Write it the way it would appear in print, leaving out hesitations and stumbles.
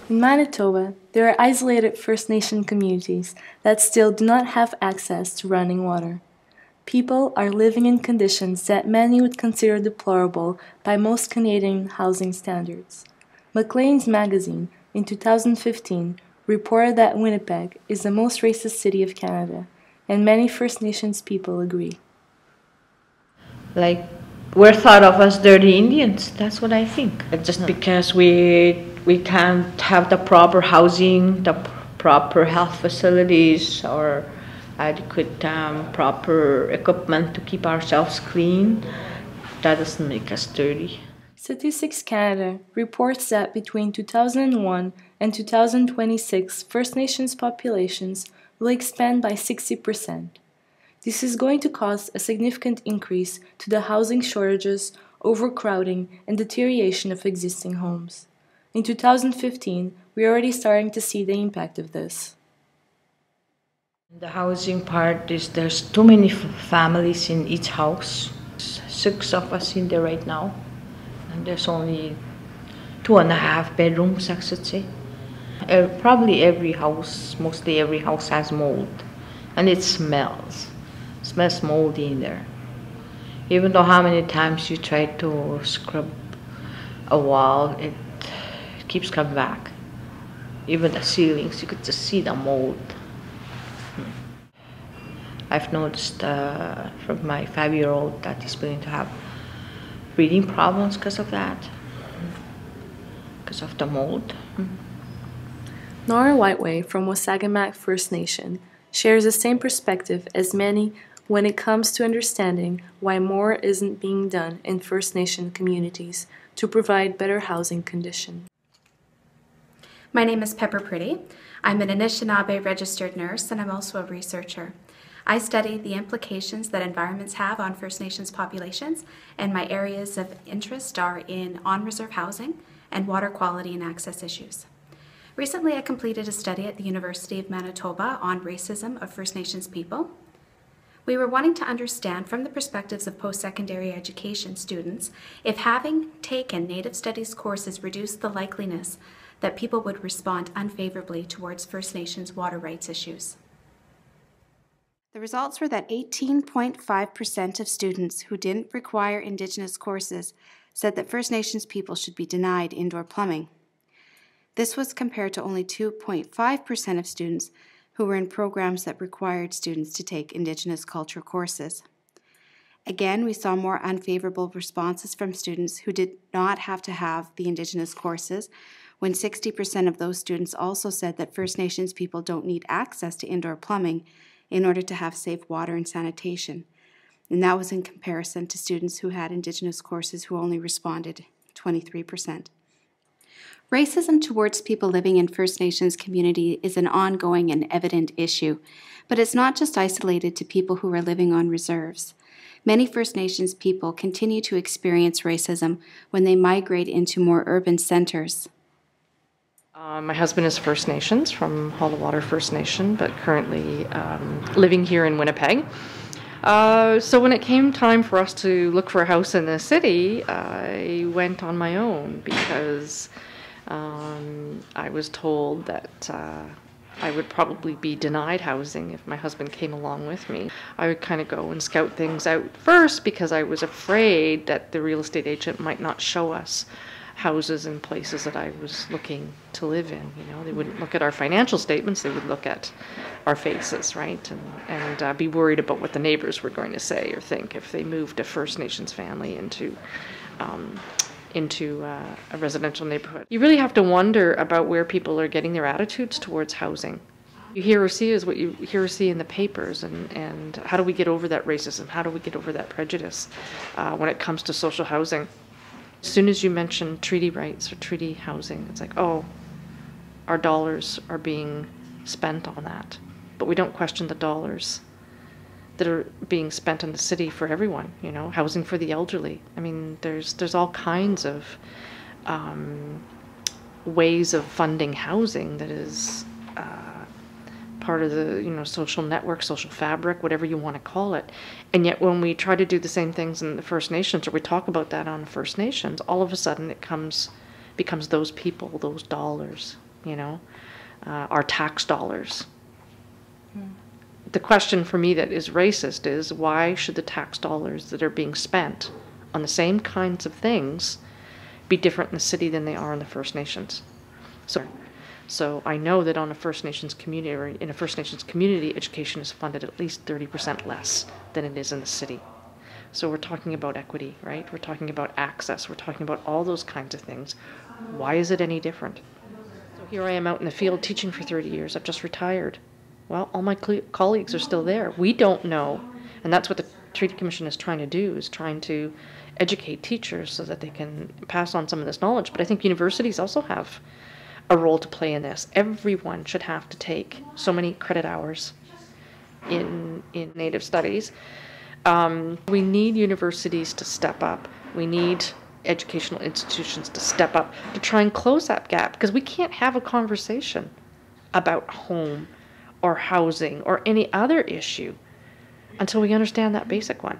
In Manitoba, there are isolated First Nation communities that still do not have access to running water. People are living in conditions that many would consider deplorable by most Canadian housing standards. McCleans magazine, in 2015, reported that Winnipeg is the most racist city of Canada, and many First Nations people agree. Like, we're thought of as dirty Indians. That's what I think. Just because we can't have the proper housing, the proper health facilities, or adequate proper equipment to keep ourselves clean, that doesn't make us dirty. Statistics Canada reports that between 2001 and 2026, First Nations populations will expand by 60%. This is going to cause a significant increase to the housing shortages, overcrowding, and deterioration of existing homes. In 2015, we are already starting to see the impact of this. The housing part is there's too many families in each house. 6 of us in there right now, and there's only 2.5 bedrooms, I should say. Probably every house, mostly every house has mold, and it smells. It smells moldy in there. Even though how many times you try to scrub a wall, it keeps coming back. Even the ceilings, you could just see the mold. I've noticed from my 5-year-old that he's beginning to have breathing problems because of that, because of the mold. Nora Whiteway from Wasagamak First Nation shares the same perspective as many when it comes to understanding why more isn't being done in First Nation communities to provide better housing conditions. My name is Pepper Pretty. I'm an Anishinaabe registered nurse, and I'm also a researcher. I study the implications that environments have on First Nations populations, and my areas of interest are in on-reserve housing and water quality and access issues. Recently, I completed a study at the University of Manitoba on racism of First Nations people. We were wanting to understand from the perspectives of post-secondary education students if having taken Native Studies courses reduced the likeliness that people would respond unfavorably towards First Nations water rights issues. The results were that 18.5% of students who didn't require Indigenous courses said that First Nations people should be denied indoor plumbing. This was compared to only 2.5% of students who were in programs that required students to take Indigenous culture courses. Again, we saw more unfavorable responses from students who did not have to have the Indigenous courses, when 60% of those students also said that First Nations people don't need access to indoor plumbing in order to have safe water and sanitation. And that was in comparison to students who had Indigenous courses who only responded 23%. Racism towards people living in First Nations community is an ongoing and evident issue, but it's not just isolated to people who are living on reserves. Many First Nations people continue to experience racism when they migrate into more urban centers. My husband is First Nations from Hollowater First Nation, but currently living here in Winnipeg. So when it came time for us to look for a house in the city, I went on my own because I was told that I would probably be denied housing if my husband came along with me. I would kind of go and scout things out first because I was afraid that the real estate agent might not show us houses in places that I was looking to live in. You know, they wouldn't look at our financial statements, they would look at our faces, right? And be worried about what the neighbors were going to say or think if they moved a First Nations family into a residential neighborhood. You really have to wonder about where people are getting their attitudes towards housing. You hear or see is what you hear or see in the papers, and how do we get over that racism? How do we get over that prejudice when it comes to social housing? As soon as you mention treaty rights or treaty housing, it's like, oh, our dollars are being spent on that. But we don't question the dollars that are being spent in the city for everyone, you know, housing for the elderly. I mean, there's all kinds of ways of funding housing that is part of the, you know, social network, social fabric, whatever you want to call it. And yet when we try to do the same things in the First Nations, or we talk about that on the First Nations, all of a sudden it becomes those people, those dollars. you know, our tax dollars. The question for me that is racist is, why should the tax dollars that are being spent on the same kinds of things be different in the city than they are in the First Nations? So I know that on a First Nations community, or in a First Nations community, education is funded at least 30% less than it is in the city. So we're talking about equity, right? We're talking about access. We're talking about all those kinds of things. Why is it any different? So here I am out in the field teaching for 30 years. I've just retired. Well, all my colleagues are still there. We don't know. And that's what the Treaty Commission is trying to do, is trying to educate teachers so that they can pass on some of this knowledge. But I think universities also have a role to play in this. Everyone should have to take so many credit hours in Native studies. We need universities to step up. We need educational institutions to step up to try and close that gap, because we can't have a conversation about home or housing or any other issue until we understand that basic one.